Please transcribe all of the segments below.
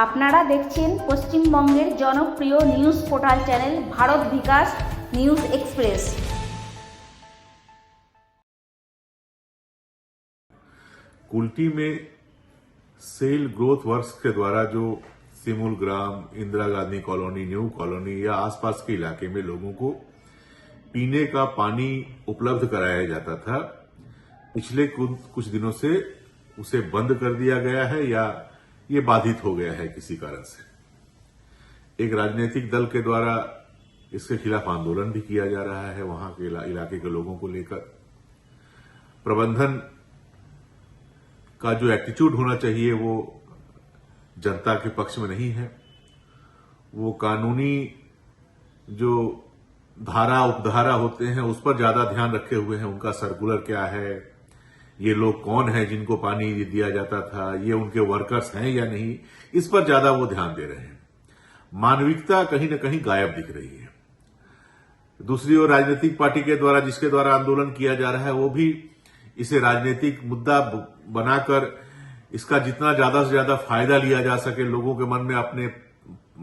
আপনারা দেখছেন পশ্চিমবঙ্গের জনপ্রিয় news portal channel Bharat Bikash news express. Kulti में सेल ग्रोथ वर्क्स के द्वारा जो Simulgram, Indira Gandhi colony, new colony या आसपास के इलाके में लोगों को पीने का पानी उपलब्ध कराया जाता था, पिछले कुछ दिनों से उसे बंद कर दिया गया है या ये बाधित हो गया है किसी कारण से। एक राजनीतिक दल के द्वारा इसके खिलाफ आंदोलन भी किया जा रहा है। वहां के इलाके के लोगों को लेकर प्रबंधन का जो एटीट्यूड होना चाहिए वो जनता के पक्ष में नहीं है। वो कानूनी जो धारा उपधारा होते हैं उस पर ज्यादा ध्यान रखे हुए हैं। उनका सर्कुलर क्या है, ये लोग कौन है जिनको पानी दिया जाता था, ये उनके वर्कर्स हैं या नहीं, इस पर ज्यादा वो ध्यान दे रहे हैं। मानविकता कहीं न कहीं गायब दिख रही है। दूसरी ओर राजनीतिक पार्टी के द्वारा जिसके द्वारा आंदोलन किया जा रहा है वो भी इसे राजनीतिक मुद्दा बनाकर इसका जितना ज्यादा से ज्यादा फायदा लिया जा सके, लोगों के मन में अपने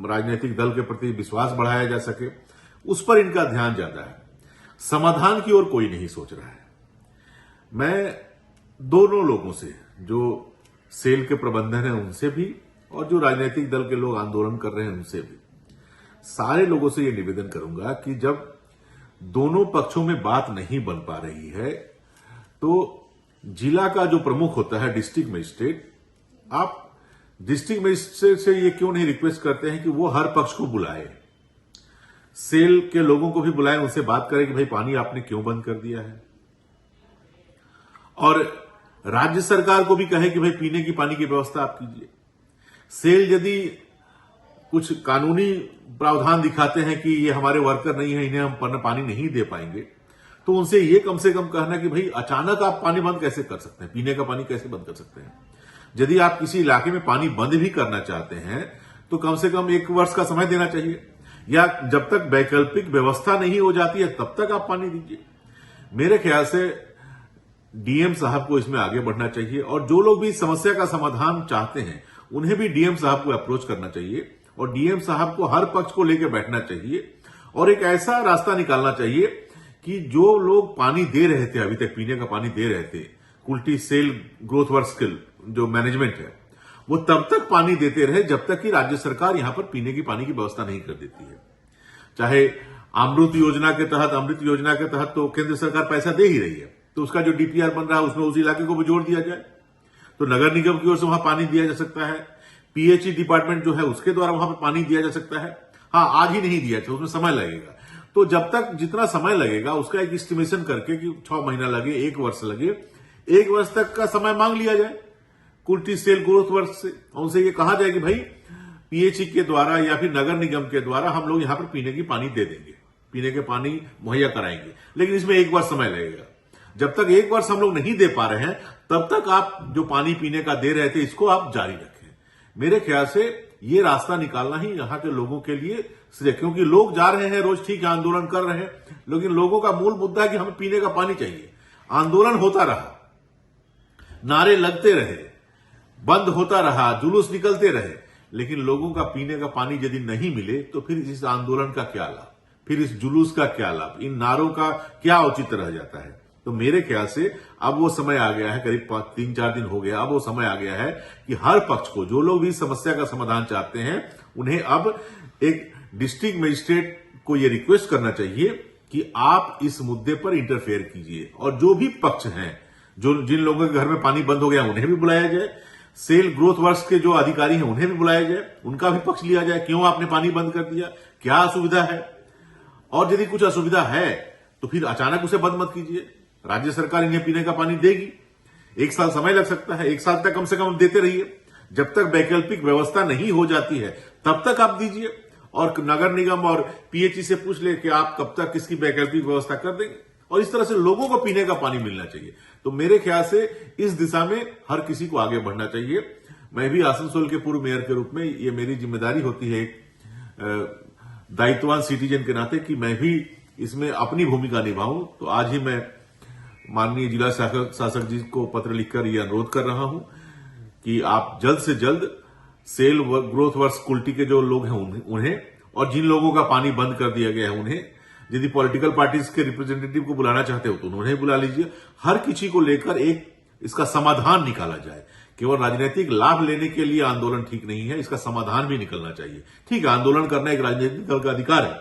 राजनीतिक दल के प्रति विश्वास बढ़ाया जा सके, उस पर इनका ध्यान ज्यादा है। समाधान की ओर कोई नहीं सोच रहा है। मैं दोनों लोगों से, जो सेल के प्रबंधन है उनसे भी और जो राजनीतिक दल के लोग आंदोलन कर रहे हैं उनसे भी, सारे लोगों से यह निवेदन करूंगा कि जब दोनों पक्षों में बात नहीं बन पा रही है तो जिला का जो प्रमुख होता है डिस्ट्रिक्ट मजिस्ट्रेट, आप डिस्ट्रिक्ट मजिस्ट्रेट से ये क्यों नहीं रिक्वेस्ट करते हैं कि वो हर पक्ष को बुलाए, सेल के लोगों को भी बुलाएं, उनसे बात करें कि भाई पानी आपने क्यों बंद कर दिया है, और राज्य सरकार को भी कहे कि भाई पीने की पानी की व्यवस्था आप कीजिए। सेल यदि कुछ कानूनी प्रावधान दिखाते हैं कि ये हमारे वर्कर नहीं है, इन्हें हम पानी नहीं दे पाएंगे, तो उनसे ये कम से कम कहना कि भाई अचानक आप पानी बंद कैसे कर सकते हैं, पीने का पानी कैसे बंद कर सकते हैं। यदि आप किसी इलाके में पानी बंद भी करना चाहते हैं तो कम से कम 1 वर्ष का समय देना चाहिए, या जब तक वैकल्पिक व्यवस्था नहीं हो जाती है तब तक आप पानी दीजिए। मेरे ख्याल से डीएम साहब को इसमें आगे बढ़ना चाहिए, और जो लोग भी इस समस्या का समाधान चाहते हैं उन्हें भी डीएम साहब को अप्रोच करना चाहिए, और डीएम साहब को हर पक्ष को लेकर बैठना चाहिए और एक ऐसा रास्ता निकालना चाहिए कि जो लोग पानी दे रहे थे, अभी तक पीने का पानी दे रहे थे, कुल्टी सेल ग्रोथ वर्क्स के जो मैनेजमेंट है वो तब तक पानी देते रहे जब तक कि राज्य सरकार यहां पर पीने की पानी की व्यवस्था नहीं कर देती है। चाहे अमृत योजना के तहत तो केंद्र सरकार पैसा दे ही रही है, तो उसका जो डीपीआर बन रहा है उसमें उस इलाके को भी जोड़ दिया जाए, तो नगर निगम की ओर से वहां पानी दिया जा सकता है। पीएचई डिपार्टमेंट जो है उसके द्वारा वहां पर पानी दिया जा सकता है। हाँ, आज ही नहीं दिया जाए, उसमें समय लगेगा, तो जब तक जितना समय लगेगा उसका एक एस्टिमेशन करके कि 6 महीना लगे, 1 वर्ष लगे, 1 वर्ष तक का समय मांग लिया जाए कुल्टी सेल ग्रोथ वर्क्स से। उनसे ये कहा जाए कि भाई पीएचई के द्वारा या फिर नगर निगम के द्वारा हम लोग यहां पर पीने की पानी दे देंगे, पीने के पानी मुहैया कराएंगे, लेकिन इसमें 1 वर्ष समय लगेगा। जब तक 1 वर्ष हम लोग नहीं दे पा रहे हैं तब तक आप जो पानी पीने का दे रहे थे इसको आप जारी रखें। मेरे ख्याल से ये रास्ता निकालना ही यहां के लोगों के लिए श्रेय, क्योंकि लोग जा रहे हैं रोज, ठीक है, आंदोलन कर रहे हैं, लेकिन लोगों का मूल मुद्दा है कि हमें पीने का पानी चाहिए। आंदोलन होता रहा, नारे लगते रहे, बंद होता रहा, जुलूस निकलते रहे, लेकिन लोगों का पीने का पानी यदि नहीं मिले तो फिर इस आंदोलन का क्या लाभ, फिर इस जुलूस का क्या लाभ, इन नारों का क्या औचित्य रह जाता है। तो मेरे ख्याल से अब वो समय आ गया है, करीब 3-4 दिन हो गया, अब वो समय आ गया है कि हर पक्ष को, जो लोग भी इस समस्या का समाधान चाहते हैं, उन्हें अब एक डिस्ट्रिक्ट मजिस्ट्रेट को यह रिक्वेस्ट करना चाहिए कि आप इस मुद्दे पर इंटरफेयर कीजिए, और जो भी पक्ष हैं, जो जिन लोगों के घर में पानी बंद हो गया उन्हें भी बुलाया जाए, सेल ग्रोथ वर्क्स के जो अधिकारी हैं उन्हें भी बुलाया जाए, उनका भी पक्ष लिया जाए, क्यों आपने पानी बंद कर दिया, क्या असुविधा है, और यदि कुछ असुविधा है तो फिर अचानक उसे बंद मत कीजिए। राज्य सरकार इन्हें पीने का पानी देगी, 1 साल समय लग सकता है, 1 साल तक कम से कम देते रहिए, जब तक वैकल्पिक व्यवस्था नहीं हो जाती है तब तक आप दीजिए, और नगर निगम और पीएचई से पूछ ले कि आप कब तक इसकी वैकल्पिक व्यवस्था कर देंगे, और इस तरह से लोगों को पीने का पानी मिलना चाहिए। तो मेरे ख्याल से इस दिशा में हर किसी को आगे बढ़ना चाहिए। मैं भी आसनसोल के पूर्व मेयर के रूप में ये मेरी जिम्मेदारी होती है एक दायित्ववान सिटीजन के नाते कि मैं भी इसमें अपनी भूमिका निभाऊं। तो आज ही मैं माननीय जिला शासक जी को पत्र लिखकर यह अनुरोध कर रहा हूं कि आप जल्द से जल्द सेल ग्रोथ वर्क्स के जो लोग हैं उन्हें और जिन लोगों का पानी बंद कर दिया गया है उन्हें, यदि पॉलिटिकल पार्टीज के रिप्रेजेंटेटिव को बुलाना चाहते हो तो उन्हें बुला लीजिए। हर किसी को लेकर एक इसका समाधान निकाला जाए। केवल राजनीतिक लाभ लेने के लिए आंदोलन ठीक नहीं है, इसका समाधान भी निकलना चाहिए। ठीक है, आंदोलन करना एक राजनीतिक दल का अधिकार है,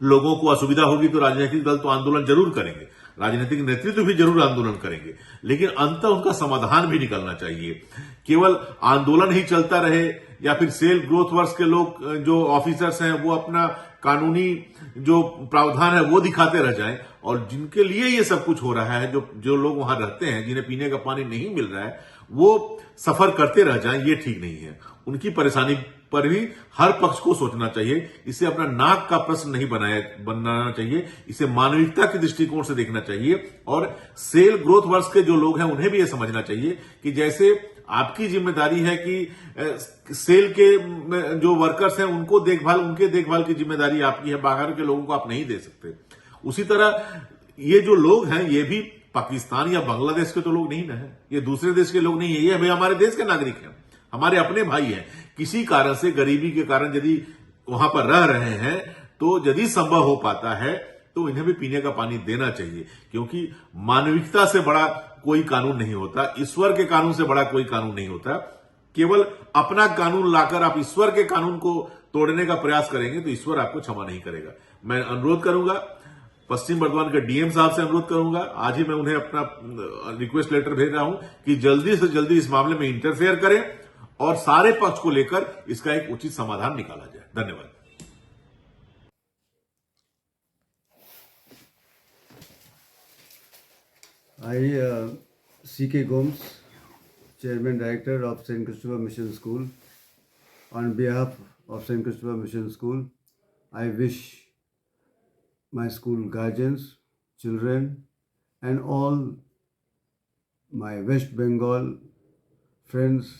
लोगों को असुविधा होगी तो राजनीतिक दल तो आंदोलन जरूर करेंगे, राजनीतिक नेतृत्व भी जरूर आंदोलन करेंगे, लेकिन अंततः उनका समाधान भी निकलना चाहिए। केवल आंदोलन ही चलता रहे या फिर सेल ग्रोथ वर्क्स के लोग जो ऑफिसर्स हैं वो अपना कानूनी जो प्रावधान है वो दिखाते रह जाएं, और जिनके लिए ये सब कुछ हो रहा है, जो लोग वहां रहते हैं, जिन्हें पीने का पानी नहीं मिल रहा है, वो सफर करते रह जाएं, ये ठीक नहीं है। उनकी परेशानी पर भी हर पक्ष को सोचना चाहिए। इसे अपना नाक का प्रश्न नहीं बनाना चाहिए, इसे मानविकता के दृष्टिकोण से देखना चाहिए। और सेल ग्रोथ वर्क्स के जो लोग हैं उन्हें भी यह समझना चाहिए कि जैसे आपकी जिम्मेदारी है कि सेल के जो वर्कर्स हैं उनके देखभाल की जिम्मेदारी आपकी है, बाहर के लोगों को आप नहीं दे सकते। उसी तरह ये जो लोग हैं ये भी पाकिस्तान या बांग्लादेश के तो लोग नहीं ना है, ये दूसरे देश के लोग नहीं है, ये हमारे देश के नागरिक हैं, हमारे अपने भाई हैं। किसी कारण से, गरीबी के कारण यदि वहां पर रह रहे हैं तो यदि संभव हो पाता है तो इन्हें भी पीने का पानी देना चाहिए, क्योंकि मानविकता से बड़ा कोई कानून नहीं होता, ईश्वर के कानून से बड़ा कोई कानून नहीं होता। केवल अपना कानून लाकर आप ईश्वर के कानून को तोड़ने का प्रयास करेंगे तो ईश्वर आपको क्षमा नहीं करेगा। मैं अनुरोध करूंगा, पश्चिम बर्धमान के डीएम साहब से अनुरोध करूंगा, आज ही मैं उन्हें अपना रिक्वेस्ट लेटर भेज रहा हूं कि जल्दी से जल्दी इस मामले में इंटरफेयर करें और सारे पक्ष को लेकर इसका एक उचित समाधान निकाला जाए। धन्यवाद। I, C.K. Gomes, Chairman Director of St. Christopher Mission School. On behalf of St. Christopher Mission School, I wish my school guardians, children, and all my West Bengal friends,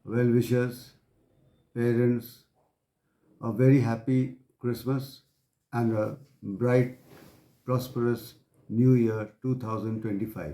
well-wishers, parents, a very happy Christmas and a bright, prosperous New Year 2025.